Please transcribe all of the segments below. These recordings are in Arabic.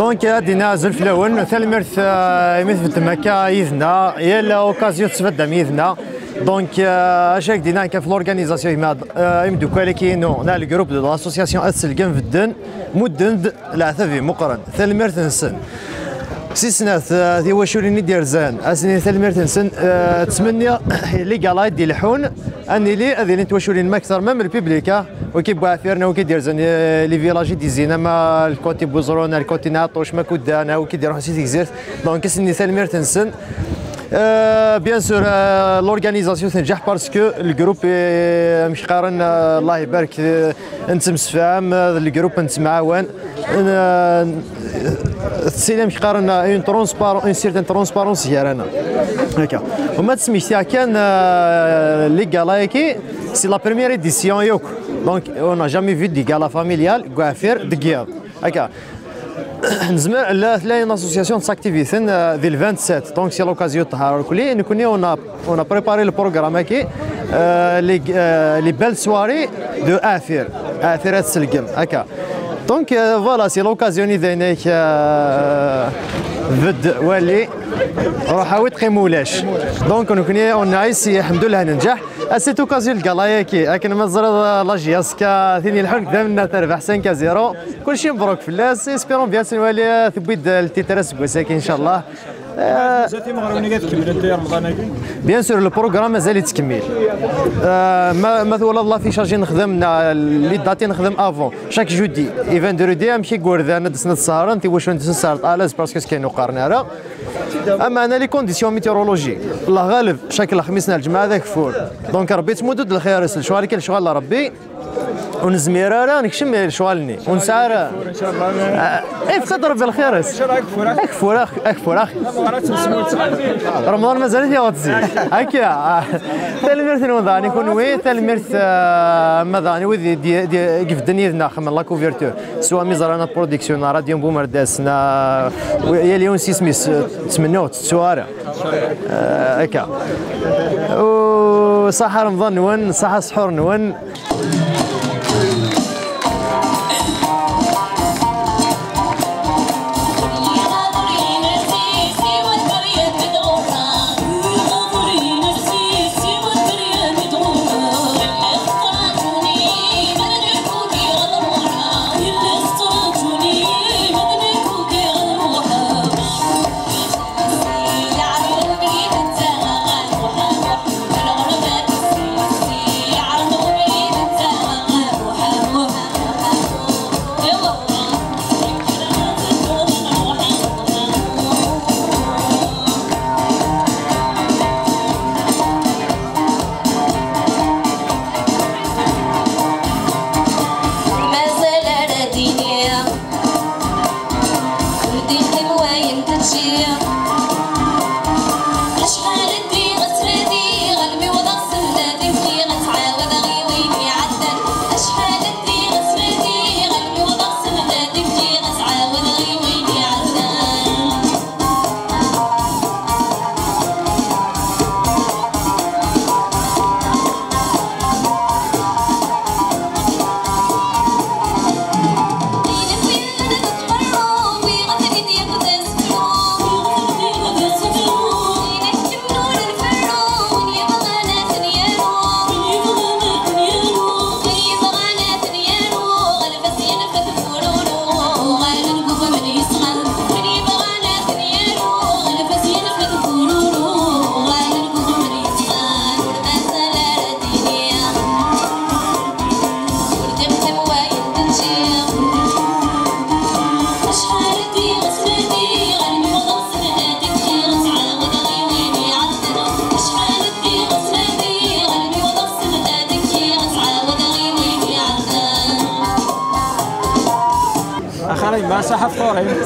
دونك دينا زلف الاول ثالمرث مثل تماكا يذنا هي الاوكازيون تفدا ميذنا دونك اشاك دينا كان في لورغانيزاسيون يمدو كالكينو نا الجروب دو لاسوسياسيون السلقم في الدن مدن العثافي مقرن ثالمرث نسن سيسناث ذي وشوريني ديرزان اسني ثالمرث نسن تسمني لي قالايد دي الحون اني لي هذه توشورين ما اكثر من البيبليكا وكيبوا عفيرنا وكيديرزان لي فيلاجي دي زينما الكوتي بوزرونا الكوتي ناطوش ما كودانا وكيديروا حسيتي كزيرت دونك سني ثالمرث نسن بيان سور لورغانيزاسيون تنجح باسكو الجروب مش قارن الله يبارك انت مسفام الجروب انت معاون السينما مش قارن اون ترونسبارون اون سيرتان ترونسبارونس هيرانا هكا وما تسميتها كان لي غالايكي سي لا بروميير اديسيون يوك دونك اون جامي في دي غالا فاميليال كوافير دكياب هكا نزمر لا ثلاثه اسوسياسيون ساكتيفيتين ديال 27 دونك سي لوكازيون تهار كلي نكوني اون بريباري لو بروغرام هكي لي بيل سواري دو افير افير السلقم هكا دونك فوالا سي لوكازيون اذا فد والي روح عاود قيمولاش دونك نكوني اون نايس الحمد لله ننجح اسيت اوكازيون الكالايكي لكن مازال لاجياسكا ثاني الحلم قدامنا تربح 5-0 كلشي مبروك في اللاس اسبيرون بيان سنوالي تبيد التيتراس بوساكي ان شاء الله مازال مغروني كتكمل انت رمضان بيان سور البروغرام مازال يتكمل مثلا الله في شارجي نخدم لي داتي نخدم افون شاك جودي ايفان درودي امشي كوردان دسنا السهره انت واش ندس السهره الاز باسكو كاين وقارنا اما انا لي كونديسيون ميتيورولوجي الله غالب شكل الخميس الجمعه ذاك فور دونك ربي تمدد الخير الشوال كاين شغل ربي ونزميرا نكشم شوالني ونسعر ان شاء الله ايه تقدر بالخير اكفور اخي رمضان مازال فيها غتزيد هكا تلميرث رمضان يكون وي تلميرث مداني وذي كيف الدنيا ذنا خمن لا كوفيرتور سواء ميزرانا برودكسيون راديو بومرداسنا يا اليوم سيسميس تمنوا تسواره هكا وصحة رمضان نون صحة سحور نون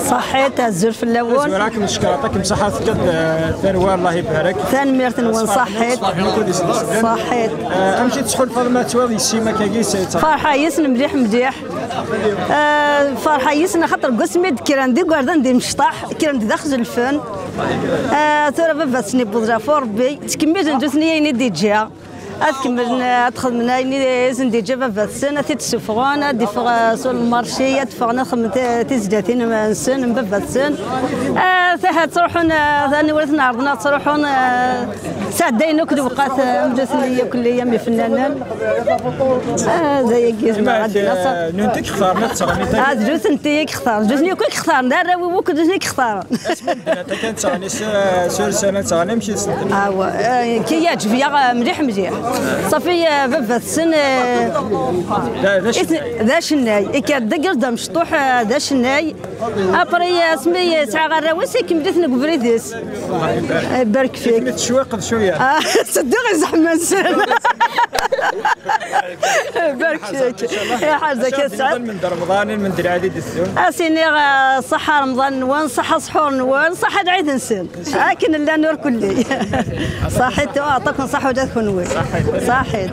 صحيت الزرف الاول ولكن شكراتك مسحات قد ثروه الله يبارك ثاني مرت نون صحيت امشي تسحل فاطمه توالي سيما كاكيس فرحه يسن مليح فرحه يسن خاطر قسمت كيران دي قردان دي مشطاح كيران دي داخل الفن ترى بابا سني بوزا فور بي تكميت ندوثني دي جهه أتكمل أدخل من أين زندي جبابات السنة تتسفغون دي فغ سول المارشية تفغنا خم تزداتين من سن بابات السن ثها تروحون ثاني ورثنا عرضنا تروحون ساعدين كل وقت مجلسني كل يوم فنانين هذا يجيز ما عندنا ننتك اختارنا تسغني هذا جوز نتيك اختار جوزني كل اختار دار وك جوزني اختار انت كانت تسغني سول سنه تسغني مشي كي يعجب يا مليح صافي بابا السن ذا شناي كدقر دا مشطوح ذا شناي ابري اسمي ساعه غراوسي كي بديت نقبريديس بارك فيك تشويق شويه صدق زحمه السن بارك فيك يا حاجه كتسعد من رمضان من درعادي السن اسيني صحه رمضان وين صحه سحور وين صحه عيد نسن لكن لا نور كلي صحيت اعطاكم صحه وجاتكم نور صحيت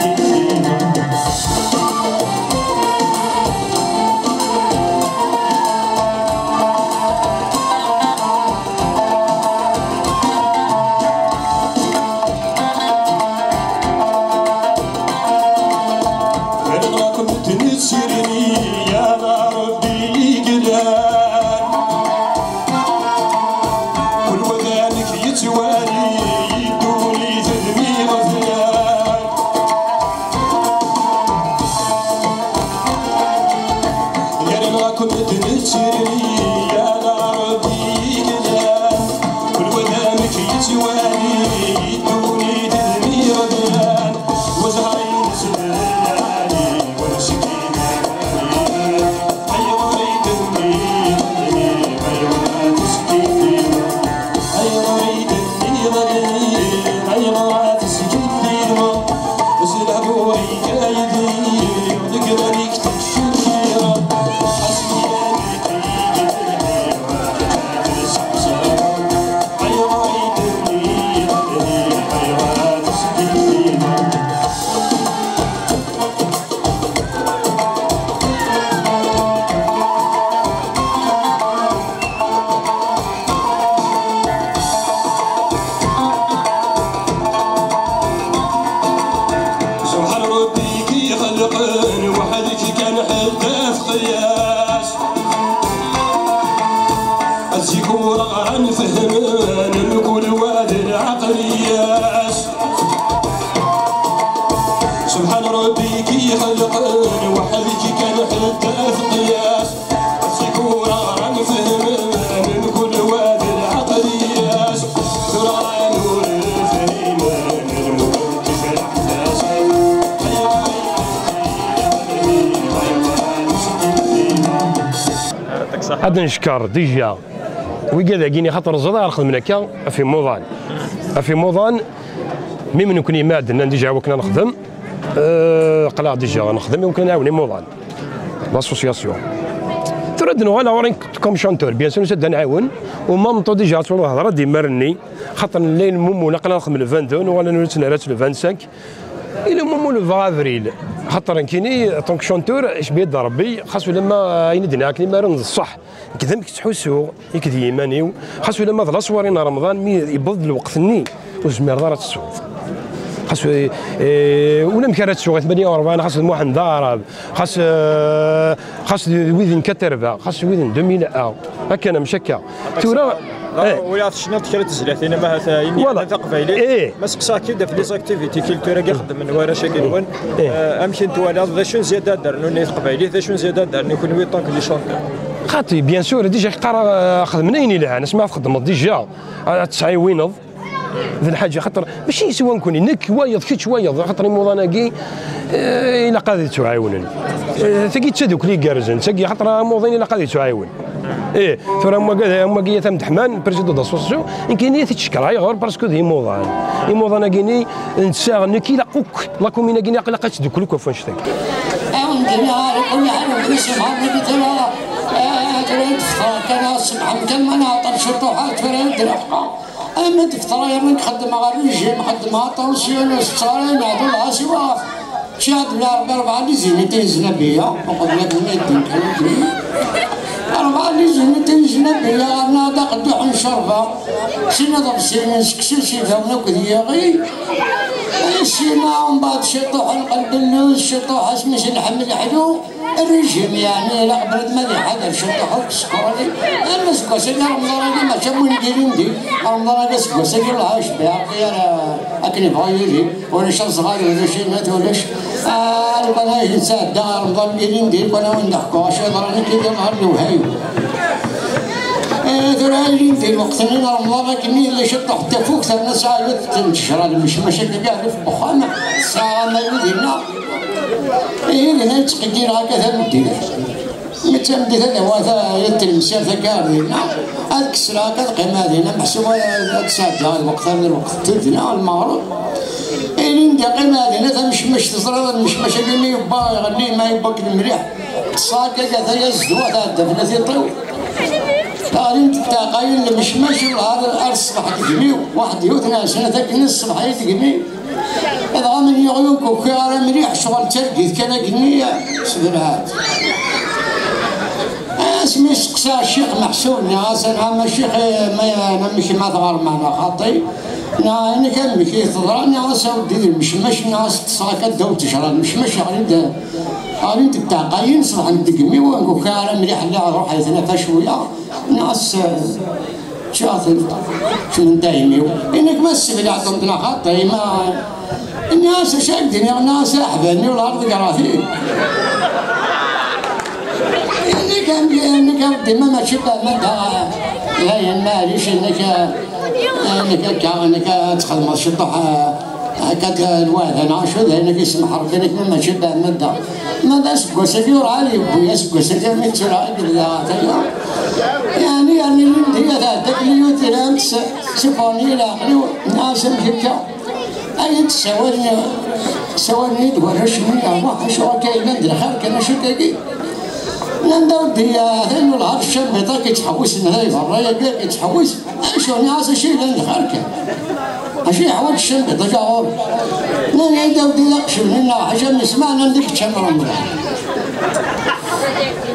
I الزيكورة نفهمن كل واد العقليات سبحان ربي كي خلقن وحدك كان حتى في قياس الزيكورة نفهمن كل واد العقليات قرآن ونفهمن المكتف الأحداث هذا نشكر ديجا ويقال كيني خاطر زرار خدمنا هكا في موضان في موضان ميم نكوني معدنا ديجا وكنا نخدم قلع ديجا نخدم يمكن نعاوني موضان لاسوسياسيون ترد نوال اورين كوم شونتور بيان سور نسد نعاون ومامطو ديجا تقول الهضره ديما رني خاطر الليل مومو نقلا نخدم ل 22 ولا نتنرات ل 25 الى مومو لو 20 افريل خاطر كيني طونك شونتور اش بيد ربي خاصو لما يندنا كلمه رند الصح كذا تحسو يكذي يمانيو خاصو لما ظل صوارينا رمضان مي يبض الوقت ني وزمير دارت السوق خاصو ولا مكانت السوق 48 خاص واحد ضارب خاص ويذن كتربه خاص ويذن 2000 هكا انا مشكا تورا ولا شنو تكرت زلاتينا ما هذا تقبايلي ما سقسا كيدا في لي زاكتيفيتي كيلتورا يخدم من ورا شاكين امكن توالى ذا شنو زياده دار نوني تقبايلي ذا شنو زياده دار نكون وي طونك لي شونتور خاطي بيان سور ديجا قرا خدمنا يني لها نسمع خدمت ديجا تسعي وينض ذي الحاجه خاطر ماشي سوا نكون نك وايض كي وايض خاطر موضاناكي الا قادي تعاونني ثقي تشدوك لي كارزن ثقي خاطر موضين الا قادي تعاون ايه ثورا هما كي تم دحمان بريزيدون داسوسياسيون يمكن هي تشكر هاي غير باسكو دي موضان موضانا كيني نساغ نكي لاقوك لا كومينا كيني قلقات تدوك لك فاش تك كان صباح كان مناطق شطوحات فريد الحقا اما تفطر يا من خدم على الرجيم خدم على طونسيون الصارين هذو لها سوا شاد بلا 4 ليزينيتين زنبيه وقد لك 4 ليزينيتين زنبيه انا دا قدوح نشربها سينا ضرب سينا نسكسو سيفا ونكذيا غي سينا ومن بعد شطوح نقلب اللوز شطوح اسمش نحمل حلو الرجيم يعني لا قبل ما حدا شطوح السكوري انا سكوسي رمضان ما شمو ندير ندي رمضان سكوسي لها شبيها اكني بغايلي ولا شي صغار ولا شي مات ولا شي انا نساعد دار رمضان ندير وانا نضحكوا شي ضرني كي نهار الوهاي ذراعي في وقتنا رمضان كمية اللي شطوا حتى فوق ثلاث ساعات تنتشر مش مشاكل كاع في البخانة الساعة ما يدينا هنا تقدير هكذا مدير متمدي هذا هو يتلمسير ذكار هنا هذيك الساعة كتقيم هذينا محسوبة تساعدها الوقت هذا الوقت تدنا المغرب اللي ندير قيمة هذينا مش تصرا مش مشاكل ما يبا يغني ما يبا المليح الصاكة كذا يزدوا هذا الدفنة يطيو قارنت تقايل مش ماشي هذا الصباح تقميو واحد يوثنا سنة تقني الصباح يتقمي إذا من يغيوك وكارا مريح شغل ترقي كان قنية سبرات اسمي سقسا الشيخ محسون ناس انا الشيخ ما مش ما ثغر معنا خاطي انا كان مشي ثغر ناس ودي المشمش ناس تصاكت دو تشرب المشمش غادي تاع قاين صباح ندقمي ونقول كارا مليح لا نروح يتنافى شويه ناس شاطر شنو دايميو انك بس اللي عطونا خاطي ما الناس شادين الناس احباني والارض قراثي انك ديما ماشي مدها هاي ماليش انك تخدم الشطوح هكا الواد انا شو انك يسمح ربي انك ما شبه مده ما داش كوسكي ورالي بويا كوسكي متسرع يعني هي هذاك اللي يترام سيفوني لا ناس هكا اي سواني دورش من واحد شو كاين ندير خير كان شو كاين ندور دي هذا العرش بطاك يتحوس هذا الرايه كاع يتحوس شو ناس شي ندير خير أشي حوالي الشنبة تجاور نحن دودي لقشن هنا عشان نسمعنا نديك تشمرون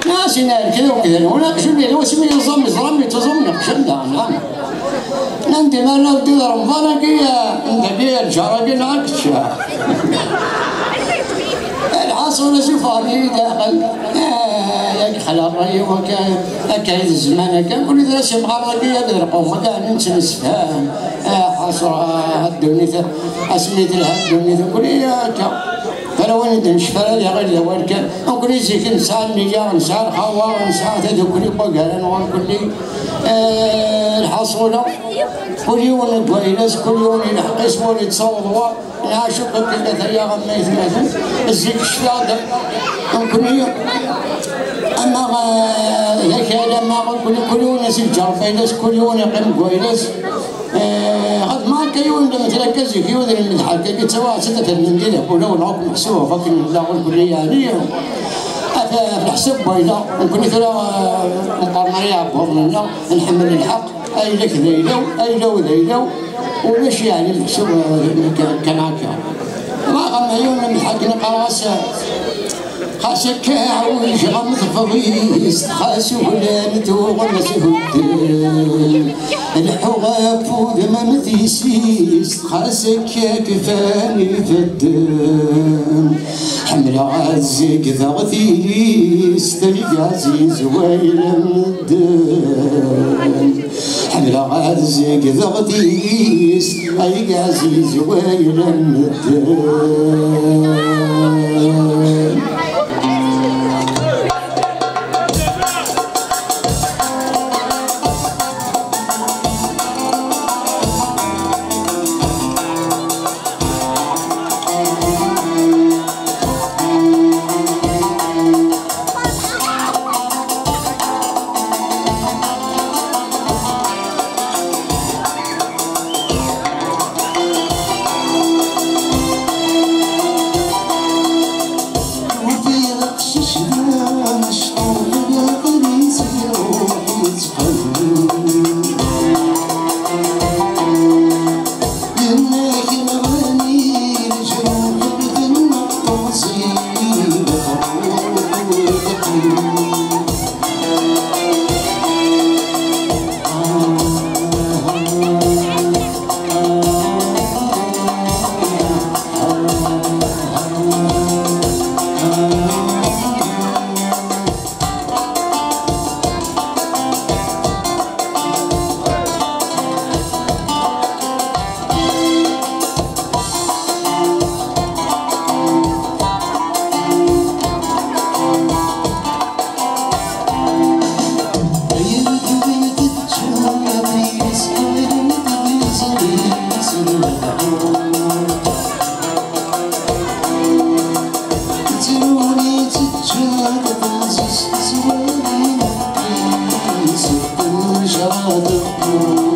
ناس هنا كذا وكذا ونقشن لي لو اسمي يصمي صرمي تصمي قشن ده نعم نندي ما نودي رمضان كيا ندي الجارة نعكش العصر سفاري داخل خلا الراي هكا الزمان هكا نقول له دراسي مغربيه بدرقوم كاع نتنسفها حصرها الدنيا اسميت لها الدنيا نقول لها هكا فانا وين نشفى لي غير وين كان نقول لي زيك نسعى النجار نسعى الخوار نسعى هذوك اللي بقى نقول لي الحصوله كل يوم كويس كل يوم يلحق اسمه يتصوضوا نعاشوا كل ثريا غميت مثلا الزيك الشلاده نقول لي اما هكا لما كل يوم يسجل فيلس كل يوم يقيم كويس غد ما كيون لما تركز كيون المدحر كي تسوى ستة المنديل يقولوا نعوك محسوبة فكن لا نقول لي يعني في الحسب بيضا نكون ترى مقارنة بهم نحمل الحق أي لك ذيلو أي لو ذيلو ومش يعني المحسوب كان هكا ما غم يوم من الحق نقراس خاسك عوج غمض فضيس خاس ولانت وغمسه الدين الحغاب فوق ما مثيسيس خاسك كفاني في الدين حمل عزيك ذغثيس تلقى عزيز ويل الدين حمل عزيك ذغثيس تلقى عزيز ويل الدين Shut up.